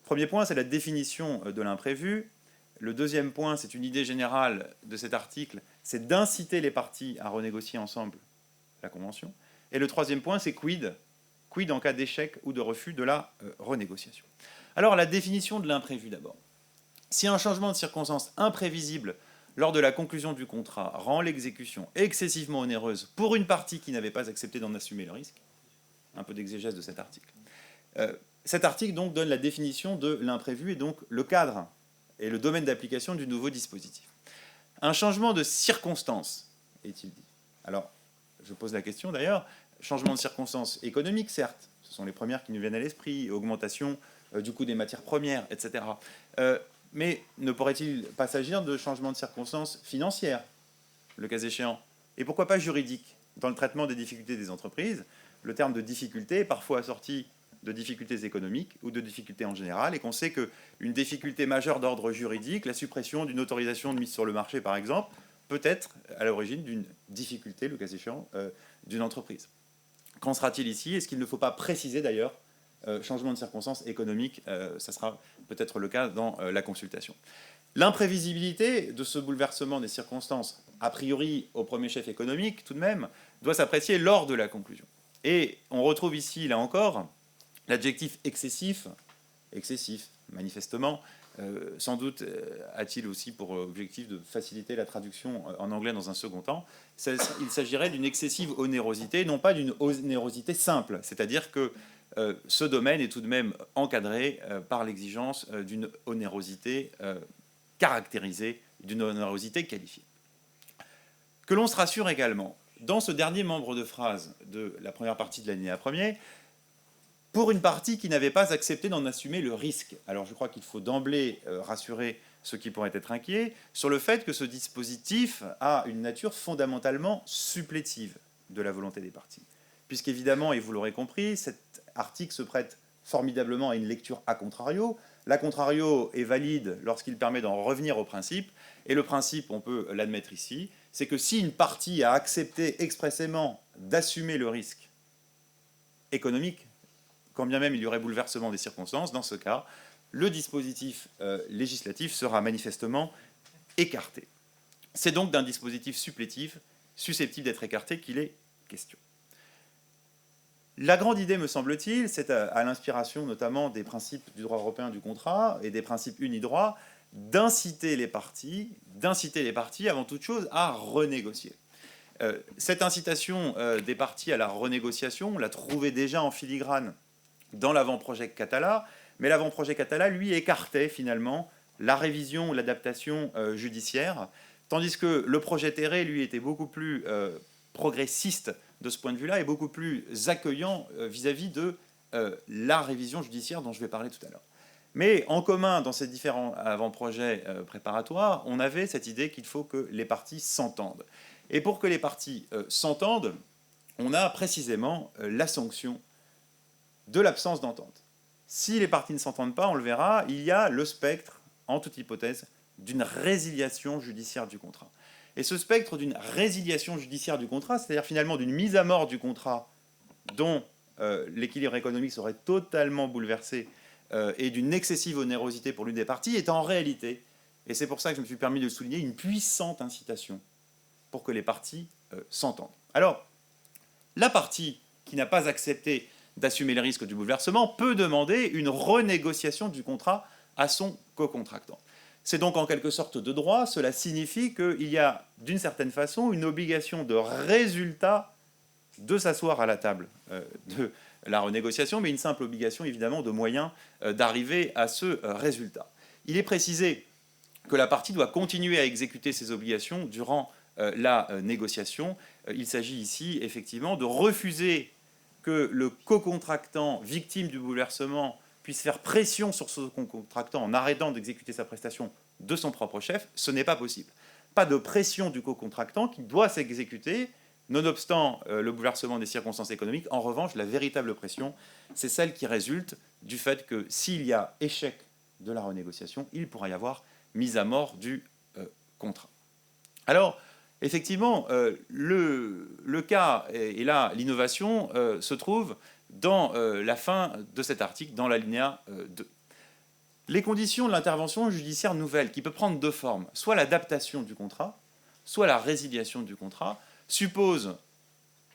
Premier point, c'est la définition de l'imprévu. Le deuxième point, c'est une idée générale de cet article, c'est d'inciter les parties à renégocier ensemble la convention. Et le troisième point, c'est quid en cas d'échec ou de refus de la renégociation. Alors, la définition de l'imprévu d'abord. Si un changement de circonstance imprévisible lors de la conclusion du contrat rend l'exécution excessivement onéreuse pour une partie qui n'avait pas accepté d'en assumer le risque, un peu d'exégèse de cet article. Cet article donc donne la définition de l'imprévu et donc le cadre et le domaine d'application du nouveau dispositif. Un changement de circonstance, est-il dit. Alors, je pose la question d'ailleurs, changement de circonstance économique, certes, ce sont les premières qui nous viennent à l'esprit, augmentation du coût des matières premières, etc. Mais ne pourrait-il pas s'agir de changement de circonstances financières, le cas échéant? Et pourquoi pas juridique? Dans le traitement des difficultés des entreprises, le terme de difficulté est parfois assorti de difficultés économiques ou de difficultés en général, et qu'on sait qu'une difficulté majeure d'ordre juridique, la suppression d'une autorisation de mise sur le marché par exemple, peut être à l'origine d'une difficulté, le cas échéant, d'une entreprise. Qu'en sera-t-il ici? Est-ce qu'il ne faut pas préciser d'ailleurs changement de circonstances économiques, ça sera peut-être le cas dans la consultation. L'imprévisibilité de ce bouleversement des circonstances, a priori au premier chef économique tout de même, doit s'apprécier lors de la conclusion. Et on retrouve ici, là encore, l'adjectif excessif, manifestement, sans doute a-t-il aussi pour objectif de faciliter la traduction en anglais dans un second temps. Il s'agirait d'une excessive onérosité, non pas d'une onérosité simple, c'est-à-dire que ce domaine est tout de même encadré par l'exigence d'une onérosité caractérisée, d'une onérosité qualifiée. Que l'on se rassure également, dans ce dernier membre de phrase de la première partie de l'alinéa premier, pour une partie qui n'avait pas accepté d'en assumer le risque. Alors je crois qu'il faut d'emblée rassurer ceux qui pourraient être inquiets sur le fait que ce dispositif a une nature fondamentalement supplétive de la volonté des parties. Puisqu'évidemment, et vous l'aurez compris, cet article se prête formidablement à une lecture a contrario. L'a contrario est valide lorsqu'il permet d'en revenir au principe, et le principe, on peut l'admettre ici, c'est que si une partie a accepté expressément d'assumer le risque économique, quand bien même il y aurait bouleversement des circonstances, dans ce cas, le dispositif législatif sera manifestement écarté. C'est donc d'un dispositif supplétif susceptible d'être écarté qu'il est question. La grande idée, me semble-t-il, c'est à l'inspiration notamment des principes du droit européen du contrat et des principes unidroit, d'inciter les parties avant toute chose à renégocier. Cette incitation des parties à la renégociation, on l'a trouvée déjà en filigrane dans l'avant-projet Catala, mais l'avant-projet Catala, lui, écartait finalement la révision ou l'adaptation judiciaire, tandis que le projet Terré, lui, était beaucoup plus progressiste de ce point de vue-là et beaucoup plus accueillant vis-à-vis de la révision judiciaire dont je vais parler tout à l'heure. Mais en commun, dans ces différents avant-projets préparatoires, on avait cette idée qu'il faut que les parties s'entendent. Et pour que les parties s'entendent, on a précisément la sanction de l'absence d'entente. Si les parties ne s'entendent pas, on le verra, il y a le spectre, en toute hypothèse, d'une résiliation judiciaire du contrat. Et ce spectre d'une résiliation judiciaire du contrat, c'est-à-dire finalement d'une mise à mort du contrat dont l'équilibre économique serait totalement bouleversé et d'une excessive onérosité pour l'une des parties, est en réalité, et c'est pour ça que je me suis permis de le souligner, une puissante incitation pour que les parties s'entendent. Alors, la partie qui n'a pas accepté d'assumer les risques du bouleversement peut demander une renégociation du contrat à son co-contractant. C'est donc en quelque sorte de droit, cela signifie qu'il y a d'une certaine façon une obligation de résultat de s'asseoir à la table de la renégociation, mais une simple obligation évidemment de moyens d'arriver à ce résultat. Il est précisé que la partie doit continuer à exécuter ses obligations durant la négociation. Il s'agit ici effectivement de refuser que le co-contractant victime du bouleversement puisse faire pression sur ce co-contractant en arrêtant d'exécuter sa prestation de son propre chef. Ce n'est pas possible. Pas de pression du co-contractant qui doit s'exécuter, nonobstant le bouleversement des circonstances économiques. En revanche, la véritable pression, c'est celle qui résulte du fait que s'il y a échec de la renégociation, il pourra y avoir mise à mort du contrat. Alors, effectivement, le cas, et là l'innovation, se trouve dans la fin de cet article, dans l'alinéa 2. Les conditions de l'intervention judiciaire nouvelle, qui peut prendre deux formes, soit l'adaptation du contrat, soit la résiliation du contrat, supposent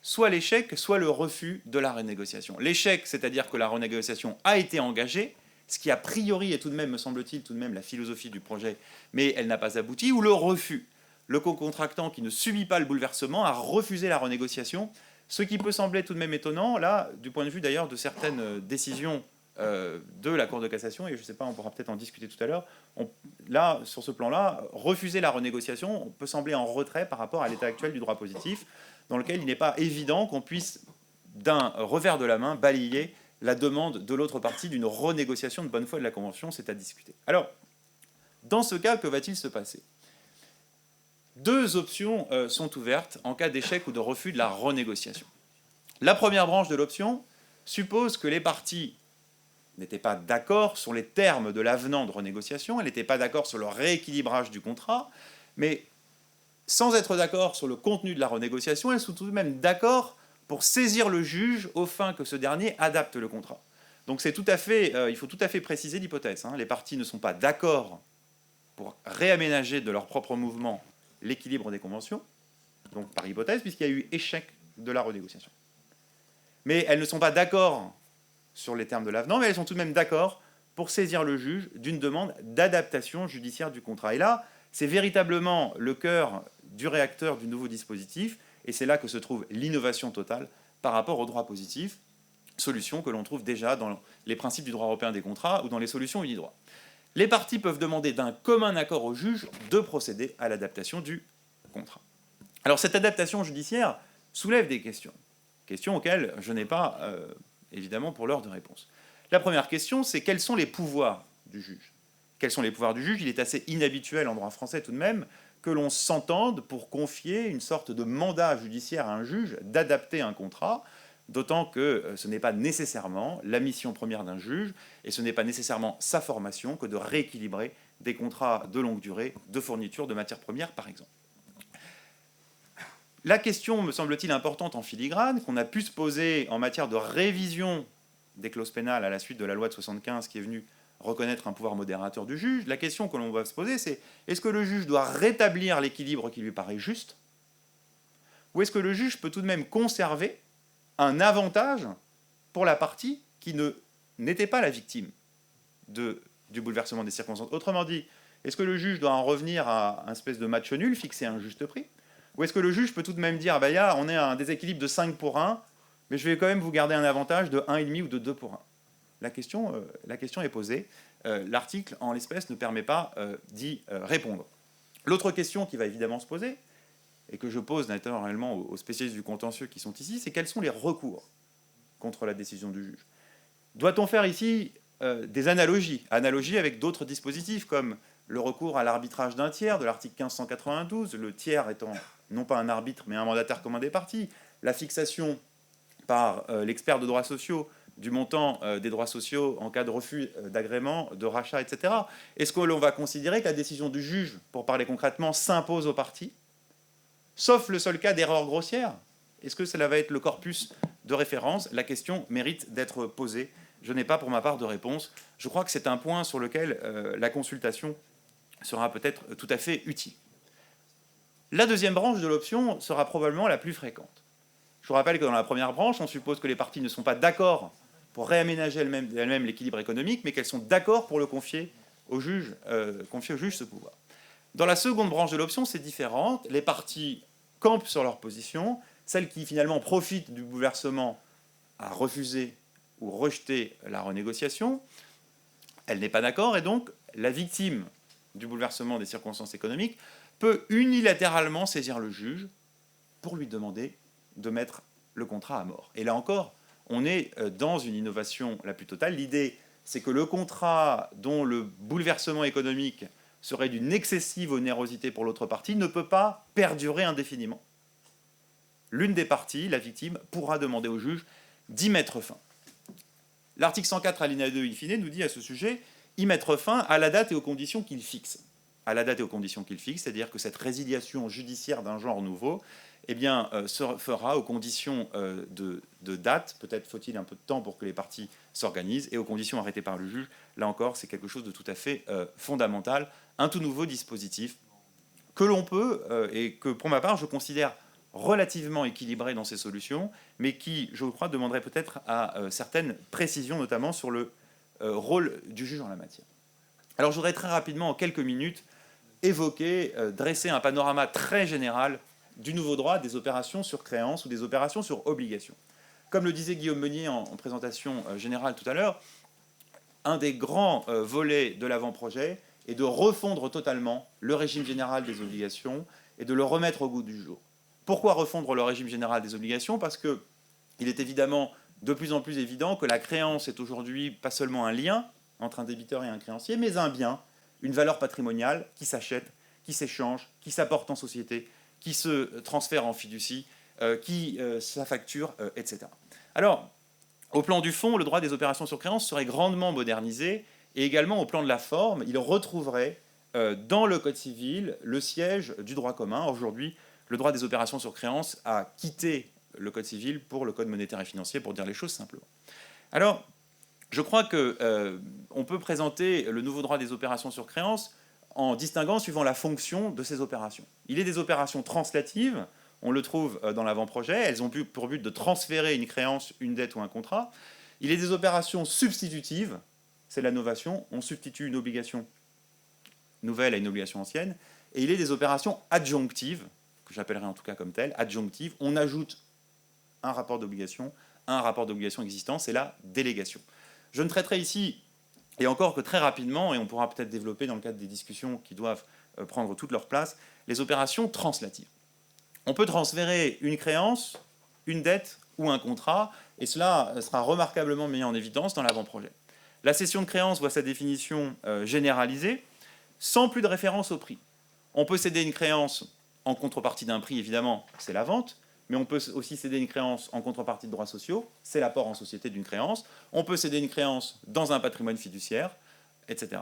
soit l'échec, soit le refus de la renégociation. L'échec, c'est-à-dire que la renégociation a été engagée, ce qui a priori est tout de même, me semble-t-il, tout de même la philosophie du projet, mais elle n'a pas abouti, ou le refus. Le co-contractant qui ne subit pas le bouleversement a refusé la renégociation, ce qui peut sembler tout de même étonnant, là, du point de vue d'ailleurs de certaines décisions de la Cour de cassation, et je ne sais pas, on pourra peut-être en discuter tout à l'heure, là, sur ce plan-là, refuser la renégociation peut sembler en retrait par rapport à l'état actuel du droit positif, dans lequel il n'est pas évident qu'on puisse, d'un revers de la main, balayer la demande de l'autre partie d'une renégociation de bonne foi de la Convention, c'est à discuter. Alors, dans ce cas, que va-t-il se passer ? Deux options sont ouvertes en cas d'échec ou de refus de la renégociation. La première branche de l'option suppose que les parties n'étaient pas d'accord sur les termes de l'avenant de renégociation, elles n'étaient pas d'accord sur le rééquilibrage du contrat, mais sans être d'accord sur le contenu de la renégociation, elles sont tout de même d'accord pour saisir le juge aux fins que ce dernier adapte le contrat. Donc c'est tout à fait, il faut tout à fait préciser l'hypothèse. Les parties ne sont pas d'accord pour réaménager de leur propre mouvement l'équilibre des conventions, donc par hypothèse, puisqu'il y a eu échec de la renégociation. Mais elles ne sont pas d'accord sur les termes de l'avenant, mais elles sont tout de même d'accord pour saisir le juge d'une demande d'adaptation judiciaire du contrat. Et là, c'est véritablement le cœur du réacteur du nouveau dispositif, et c'est là que se trouve l'innovation totale par rapport au droit positif. solution que l'on trouve déjà dans les principes du droit européen des contrats ou dans les solutions unidroit. Les parties peuvent demander d'un commun accord au juge de procéder à l'adaptation du contrat. Alors cette adaptation judiciaire soulève des questions auxquelles je n'ai pas, évidemment, pour l'heure de réponse. La première question, c'est quels sont les pouvoirs du juge ? Quels sont les pouvoirs du juge ? Il est assez inhabituel en droit français tout de même que l'on s'entende pour confier une sorte de mandat judiciaire à un juge d'adapter un contrat, d'autant que ce n'est pas nécessairement la mission première d'un juge, et ce n'est pas nécessairement sa formation que de rééquilibrer des contrats de longue durée de fourniture de matières premières, par exemple. La question, me semble-t-il, importante en filigrane, qu'on a pu se poser en matière de révision des clauses pénales à la suite de la loi de 75 qui est venue reconnaître un pouvoir modérateur du juge, la question que l'on va se poser, c'est est-ce que le juge doit rétablir l'équilibre qui lui paraît juste, ou est-ce que le juge peut tout de même conserver un avantage pour la partie qui n'était pas la victime du bouleversement des circonstances. Autrement dit, est-ce que le juge doit en revenir à un espèce de match nul, fixer un juste prix, ou est-ce que le juge peut tout de même dire, on est à un déséquilibre de 5 pour 1, mais je vais quand même vous garder un avantage de 1,5 ou de 2 pour 1. La question est posée. L'article, en l'espèce, ne permet pas d'y répondre. L'autre question qui va évidemment se poser, et que je pose naturellement aux spécialistes du contentieux qui sont ici, c'est quels sont les recours contre la décision du juge. Doit-on faire ici des analogies avec d'autres dispositifs, comme le recours à l'arbitrage d'un tiers de l'article 1592, le tiers étant non pas un arbitre, mais un mandataire commun des parties, la fixation par l'expert de droits sociaux du montant des droits sociaux en cas de refus d'agrément, de rachat, etc. Est-ce que l'on va considérer que la décision du juge, pour parler concrètement, s'impose aux parties, sauf le seul cas d'erreur grossière? Est-ce que cela va être le corpus de référence? La question mérite d'être posée. Je n'ai pas pour ma part de réponse. Je crois que c'est un point sur lequel la consultation sera peut-être tout à fait utile. La deuxième branche de l'option sera probablement la plus fréquente. Je vous rappelle que dans la première branche, on suppose que les parties ne sont pas d'accord pour réaménager elles-mêmes l'équilibre économique, mais qu'elles sont d'accord pour le confier au juge ce pouvoir. Dans la seconde branche de l'option, c'est différent. Les parties campent sur leur position. Celle qui finalement profite du bouleversement a refusé ou rejeté la renégociation. Elle n'est pas d'accord, et donc la victime du bouleversement des circonstances économiques peut unilatéralement saisir le juge pour lui demander de mettre le contrat à mort. Et là encore, on est dans une innovation la plus totale. L'idée, c'est que le contrat dont le bouleversement économique serait d'une excessive onérosité pour l'autre partie ne peut pas perdurer indéfiniment. L'une des parties, la victime, pourra demander au juge d'y mettre fin. L'article 104 alinéa 2 in fine nous dit à ce sujet y mettre fin à la date et aux conditions qu'il fixe. À la date et aux conditions qu'il fixe, c'est-à-dire que cette résiliation judiciaire d'un genre nouveau se fera aux conditions de date, peut-être faut-il un peu de temps pour que les parties s'organisent, et aux conditions arrêtées par le juge. Là encore, c'est quelque chose de tout à fait fondamental, un tout nouveau dispositif que l'on peut, et que pour ma part, je considère relativement équilibré dans ses solutions, mais qui, je crois, demanderait peut-être à certaines précisions, notamment sur le rôle du juge en la matière. Alors, je voudrais très rapidement, en quelques minutes, évoquer, dresser un panorama très général du nouveau droit des opérations sur créance ou des opérations sur obligation. Comme le disait Guillaume Meunier en présentation générale tout à l'heure, un des grands volets de l'avant-projet est de refondre totalement le régime général des obligations et de le remettre au goût du jour. Pourquoi refondre le régime général des obligations? Parce qu'il est évidemment de plus en plus évident que la créance est aujourd'hui pas seulement un lien entre un débiteur et un créancier, mais un bien, une valeur patrimoniale qui s'achète, qui s'échange, qui s'apporte en société, qui se transfère en fiducie, qui s'affacture, etc. Alors, au plan du fond, le droit des opérations sur créance serait grandement modernisé, et également au plan de la forme, il retrouverait dans le Code civil le siège du droit commun. Aujourd'hui, le droit des opérations sur créance a quitté le Code civil pour le Code monétaire et financier, pour dire les choses simplement. Alors, je crois qu'on peut présenter le nouveau droit des opérations sur créance en distinguant suivant la fonction de ces opérations. Il est des opérations translatives, on le trouve dans l'avant-projet, elles ont pour but de transférer une créance, une dette ou un contrat. Il est des opérations substitutives, c'est la novation, on substitue une obligation nouvelle à une obligation ancienne, et il est des opérations adjonctives, que j'appellerai en tout cas comme telles, adjonctives, on ajoute un rapport d'obligation un rapport d'obligation existant, c'est la délégation. Je ne traiterai ici, et encore que très rapidement, et on pourra peut-être développer dans le cadre des discussions qui doivent prendre toute leur place, les opérations translatives. On peut transférer une créance, une dette ou un contrat, et cela sera remarquablement mis en évidence dans l'avant-projet. La cession de créance voit sa définition généralisée, sans plus de référence au prix. On peut céder une créance en contrepartie d'un prix, évidemment, c'est la vente, mais on peut aussi céder une créance en contrepartie de droits sociaux, c'est l'apport en société d'une créance. On peut céder une créance dans un patrimoine fiduciaire, etc.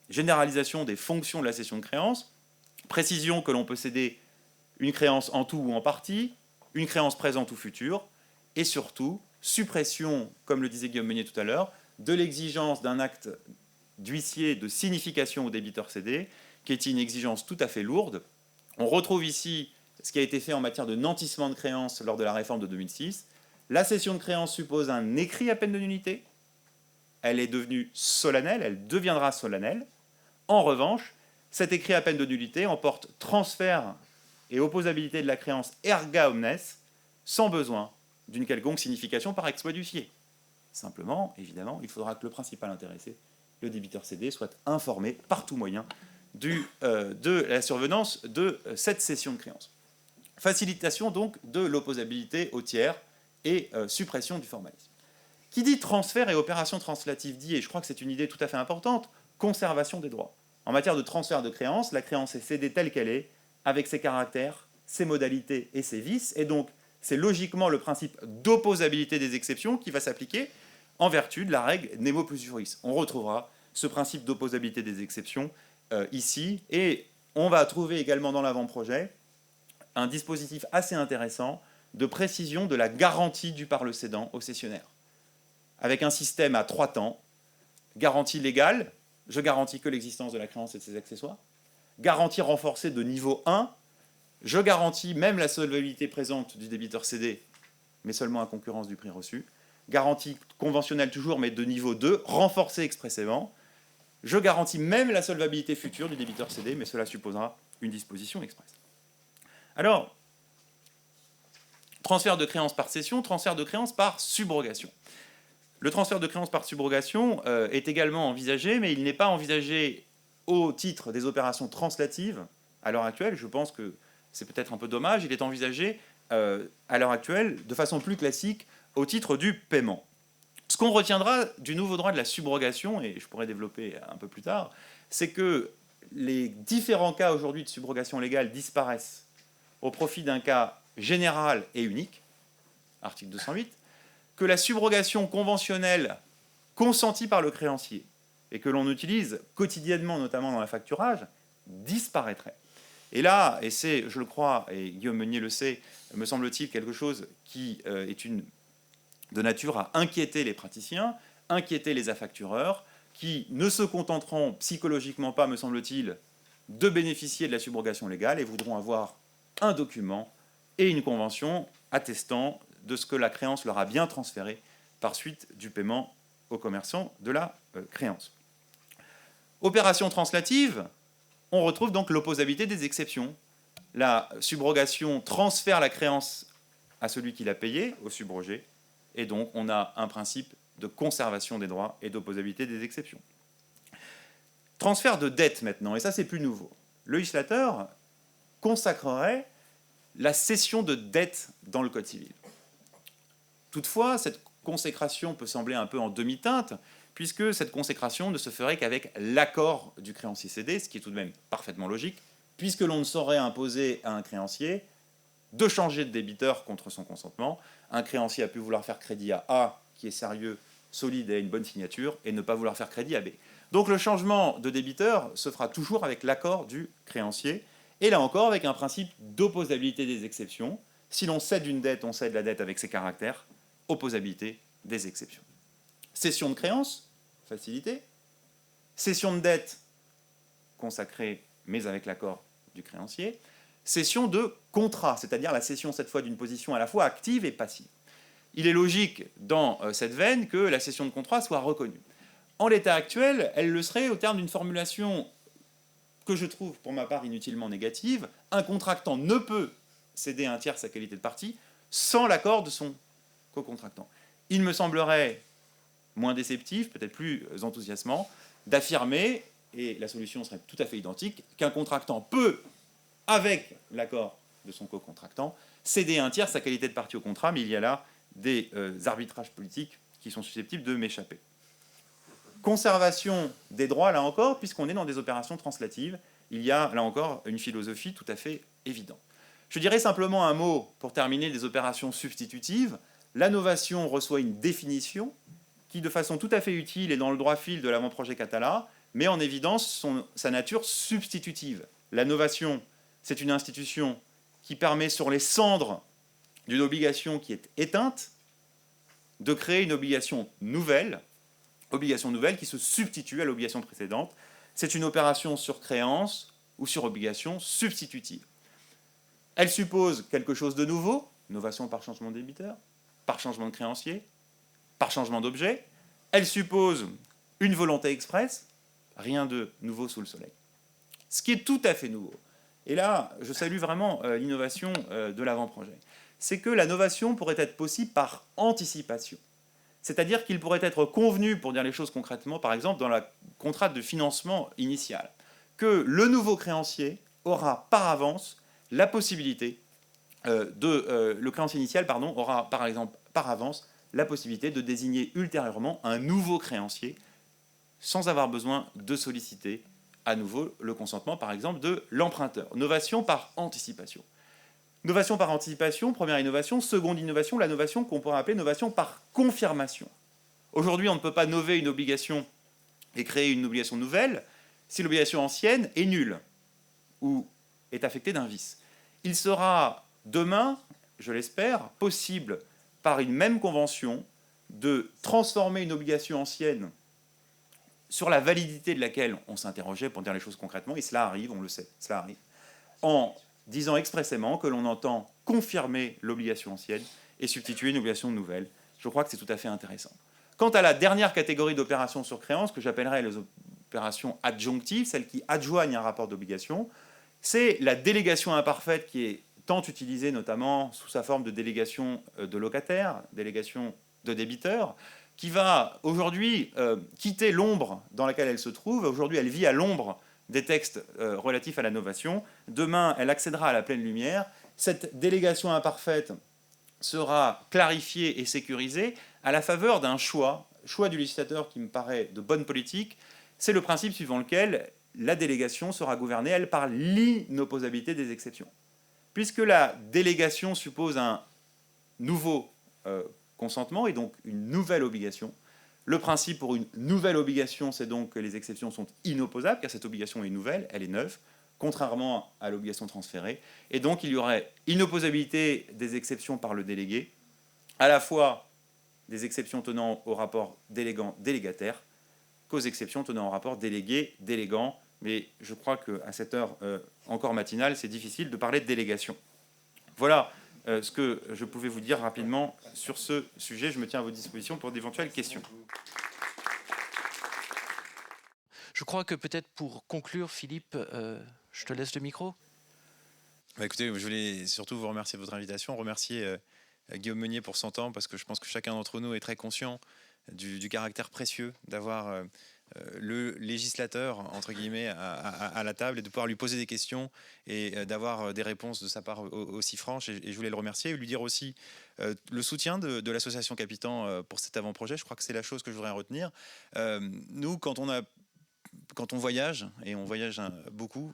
Généralisation des fonctions de la cession de créance, précision que l'on peut céder une créance en tout ou en partie, une créance présente ou future, et surtout, suppression, comme le disait Guillaume Meunier tout à l'heure, de l'exigence d'un acte d'huissier de signification au débiteur cédé, qui est une exigence tout à fait lourde. On retrouve ici ce qui a été fait en matière de nantissement de créance lors de la réforme de 2006. La cession de créance suppose un écrit à peine de nullité. Elle est devenue solennelle, elle deviendra solennelle. En revanche, cet écrit à peine de nullité emporte transfert et opposabilité de la créance erga omnes, sans besoin d'une quelconque signification par exploit d'huissier. Simplement, évidemment, il faudra que le principal intéressé, le débiteur cédé, soit informé par tout moyen de la survenance de cette cession de créance. Facilitation donc de l'opposabilité au tiers et suppression du formalisme. Qui dit transfert et opération translative dit, et je crois que c'est une idée tout à fait importante, conservation des droits. En matière de transfert de créance, la créance est cédée telle qu'elle est, avec ses caractères, ses modalités et ses vices, et donc c'est logiquement le principe d'opposabilité des exceptions qui va s'appliquer en vertu de la règle nemo plus juris. On retrouvera ce principe d'opposabilité des exceptions ici, et on va trouver également dans l'avant-projet un dispositif assez intéressant de précision de la garantie due par le cédant au cessionnaire, avec un système à 3 temps. Garantie légale, je garantis que l'existence de la créance et de ses accessoires. Garantie renforcée de niveau 1, je garantis même la solvabilité présente du débiteur cédé, mais seulement à concurrence du prix reçu. Garantie conventionnelle toujours, mais de niveau 2, renforcée expressément. Je garantis même la solvabilité future du débiteur cédé, mais cela supposera une disposition expresse. Alors, transfert de créance par cession, transfert de créance par subrogation. Le transfert de créance par subrogation est également envisagé, mais il n'est pas envisagé au titre des opérations translatives à l'heure actuelle. Je pense que c'est peut-être un peu dommage. Il est envisagé à l'heure actuelle de façon plus classique au titre du paiement. Ce qu'on retiendra du nouveau droit de la subrogation, et je pourrais développer un peu plus tard, c'est que les différents cas aujourd'hui de subrogation légale disparaissent au profit d'un cas général et unique, article 208, que la subrogation conventionnelle consentie par le créancier et que l'on utilise quotidiennement, notamment dans le facturage, disparaîtrait. Et là, et c'est, je le crois, et Guillaume Meunier le sait, me semble-t-il, quelque chose qui est de nature à inquiéter les praticiens, inquiéter les affactureurs, qui ne se contenteront psychologiquement pas, me semble-t-il, de bénéficier de la subrogation légale et voudront avoir un document et une convention attestant de ce que la créance leur a bien transféré par suite du paiement aux commerçants de la créance. Opération translative, on retrouve donc l'opposabilité des exceptions. La subrogation transfère la créance à celui qui l'a payé, au subrogé, et donc on a un principe de conservation des droits et d'opposabilité des exceptions. Transfert de dette maintenant, et ça c'est plus nouveau. Le législateur consacrerait la cession de dette dans le Code civil. Toutefois, cette consécration peut sembler un peu en demi-teinte, puisque cette consécration ne se ferait qu'avec l'accord du créancier cédé, ce qui est tout de même parfaitement logique, puisque l'on ne saurait imposer à un créancier de changer de débiteur contre son consentement. Un créancier a pu vouloir faire crédit à A, qui est sérieux, solide et a une bonne signature, et ne pas vouloir faire crédit à B. Donc le changement de débiteur se fera toujours avec l'accord du créancier, et là encore avec un principe d'opposabilité des exceptions. Si l'on cède une dette, on cède la dette avec ses caractères, opposabilité des exceptions. Cession de créance, facilité. Cession de dette, consacrée, mais avec l'accord du créancier. Cession de contrat, c'est-à-dire la cession cette fois d'une position à la fois active et passive. Il est logique dans cette veine que la cession de contrat soit reconnue. En l'état actuel, elle le serait au terme d'une formulation que je trouve pour ma part inutilement négative. Un contractant ne peut céder à un tiers sa qualité de partie sans l'accord de son co-contractant. il me semblerait moins déceptif, peut-être plus enthousiasmant, d'affirmer, et la solution serait tout à fait identique, qu'un contractant peut, avec l'accord de son co-contractant, céder un tiers sa qualité de partie au contrat, mais il y a là des arbitrages politiques qui sont susceptibles de m'échapper. Conservation des droits, là encore, puisqu'on est dans des opérations translatives, il y a là encore une philosophie tout à fait évidente. Je dirais simplement un mot pour terminer des opérations substitutives. La novation reçoit une définition qui, de façon tout à fait utile et dans le droit fil de l'avant-projet Catala, met en évidence sa nature substitutive. La novation, c'est une institution qui permet, sur les cendres d'une obligation qui est éteinte, de créer une obligation nouvelle qui se substitue à l'obligation précédente. C'est une opération sur créance ou sur obligation substitutive. Elle suppose quelque chose de nouveau, novation par changement de débiteur, par changement de créancier, par changement d'objet. Elle suppose une volonté expresse, rien de nouveau sous le soleil. Ce qui est tout à fait nouveau, et là je salue vraiment l'innovation de l'avant-projet, c'est que la novation pourrait être possible par anticipation. C'est-à-dire qu'il pourrait être convenu, pour dire les choses concrètement, par exemple dans la contrat de financement initial, que le nouveau créancier aura par avance la possibilité le créancier initial aura par exemple par avance la possibilité de désigner ultérieurement un nouveau créancier sans avoir besoin de solliciter à nouveau le consentement, par exemple, de l'emprunteur. Novation par anticipation. Novation par anticipation, première innovation. Seconde innovation, la novation qu'on pourrait appeler novation par confirmation. Aujourd'hui, on ne peut pas nover une obligation et créer une obligation nouvelle si l'obligation ancienne est nulle ou est affectée d'un vice. Il sera demain, je l'espère, possible, par une même convention, de transformer une obligation ancienne sur la validité de laquelle on s'interrogeait, pour dire les choses concrètement, et cela arrive, on le sait, cela arrive, en disant expressément que l'on entend confirmer l'obligation ancienne et substituer une obligation nouvelle. Je crois que c'est tout à fait intéressant. Quant à la dernière catégorie d'opérations sur créance, que j'appellerais les opérations adjonctives, celles qui adjoignent un rapport d'obligation, c'est la délégation imparfaite qui est tant utilisée notamment sous sa forme de délégation de locataire, délégation de débiteur, qui va aujourd'hui quitter l'ombre dans laquelle elle se trouve. Aujourd'hui, elle vit à l'ombre des textes relatifs à la novation. Demain, elle accédera à la pleine lumière. Cette délégation imparfaite sera clarifiée et sécurisée à la faveur d'un choix du législateur qui me paraît de bonne politique. C'est le principe suivant lequel la délégation sera gouvernée, elle, par l'inopposabilité des exceptions. Puisque la délégation suppose un nouveau consentement et donc une nouvelle obligation, le principe pour une nouvelle obligation, c'est donc que les exceptions sont inopposables, car cette obligation est nouvelle, elle est neuve, contrairement à l'obligation transférée. Et donc il y aurait inopposabilité des exceptions par le délégué, à la fois des exceptions tenant au rapport délégant-délégataire, qu'aux exceptions tenant au rapport délégué-délégant. Mais je crois qu'à cette heure encore matinale, c'est difficile de parler de délégation. Voilà ce que je pouvais vous dire rapidement sur ce sujet. Je me tiens à votre disposition pour d'éventuelles questions. Je crois que peut-être pour conclure, Philippe, je te laisse le micro. Écoutez, je voulais surtout vous remercier de votre invitation, remercier Guillaume Meunier pour son temps, parce que je pense que chacun d'entre nous est très conscient du caractère précieux d'avoir le législateur, entre guillemets, à la table et de pouvoir lui poser des questions et d'avoir des réponses de sa part aussi franches. Et je voulais le remercier et lui dire aussi le soutien de l'association Capitan pour cet avant-projet. Je crois que c'est la chose que je voudrais retenir. Nous, quand on voyage, et on voyage beaucoup,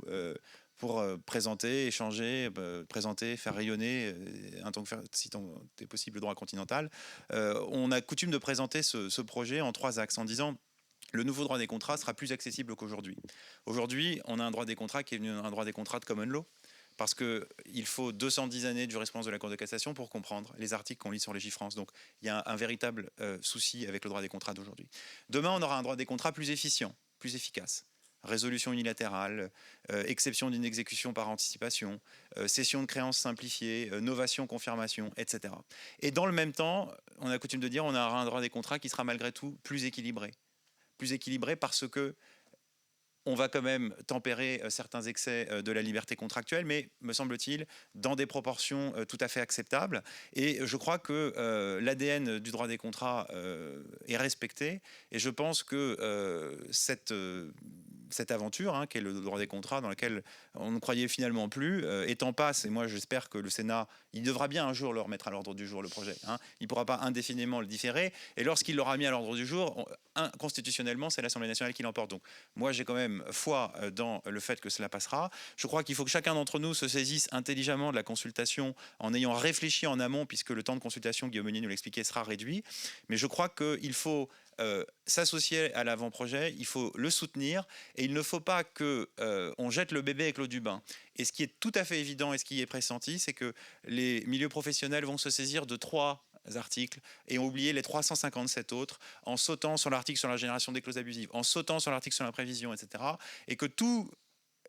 pour présenter, échanger, présenter, faire rayonner, si tant est possible, le droit continental, on a coutume de présenter ce projet en 3 axes, en disant le nouveau droit des contrats sera plus accessible qu'aujourd'hui. Aujourd'hui, on a un droit des contrats qui est un droit des contrats de common law, parce qu'il faut 210 années de jurisprudence de la Cour de cassation pour comprendre les articles qu'on lit sur Légifrance. Donc il y a un véritable souci avec le droit des contrats d'aujourd'hui. Demain, on aura un droit des contrats plus efficient, plus efficace. Résolution unilatérale, exception d'une exécution par anticipation, cession de créances simplifiée, novation, confirmation, etc. Et dans le même temps, on a coutume de dire on aura un droit des contrats qui sera malgré tout plus équilibré. Plus équilibré parce que on va quand même tempérer certains excès de la liberté contractuelle, mais, me semble-t-il, dans des proportions tout à fait acceptables. Et je crois que l'ADN du droit des contrats est respecté. Et je pense que cette aventure, qui est le droit des contrats, dans laquelle on ne croyait finalement plus, est en passe. Et moi, j'espère que le Sénat, il devra bien un jour le remettre à l'ordre du jour, le projet. Il ne pourra pas indéfiniment le différer. Et lorsqu'il l'aura mis à l'ordre du jour, constitutionnellement, c'est l'Assemblée nationale qui l'emporte. Donc, moi, j'ai quand même foi dans le fait que cela passera. Je crois qu'il faut que chacun d'entre nous se saisisse intelligemment de la consultation en ayant réfléchi en amont, puisque le temps de consultation, Guillaume Meunier nous l'expliquait, sera réduit. Mais je crois qu'il faut s'associer à l'avant-projet, il faut le soutenir et il ne faut pas qu'on jette le bébé avec l'eau du bain. Et ce qui est tout à fait évident et ce qui est pressenti, c'est que les milieux professionnels vont se saisir de 3 articles et ont oublié les 357 autres en sautant sur l'article sur la génération des clauses abusives, en sautant sur l'article sur la prévision, etc. Et que tous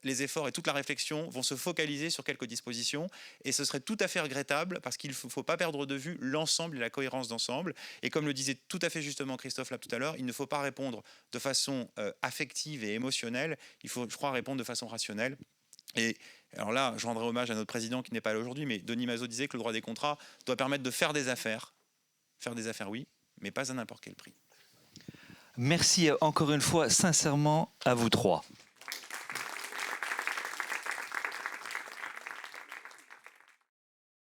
les efforts et toute la réflexion vont se focaliser sur quelques dispositions et ce serait tout à fait regrettable parce qu'il ne faut pas perdre de vue l'ensemble et la cohérence d'ensemble. Et comme le disait tout à fait justement Christophe là tout à l'heure, il ne faut pas répondre de façon affective et émotionnelle, il faut, je crois, répondre de façon rationnelle. Et alors là, je rendrai hommage à notre président qui n'est pas là aujourd'hui, mais Denis Mazot disait que le droit des contrats doit permettre de faire des affaires. Faire des affaires, oui, mais pas à n'importe quel prix. Merci encore une fois sincèrement à vous 3.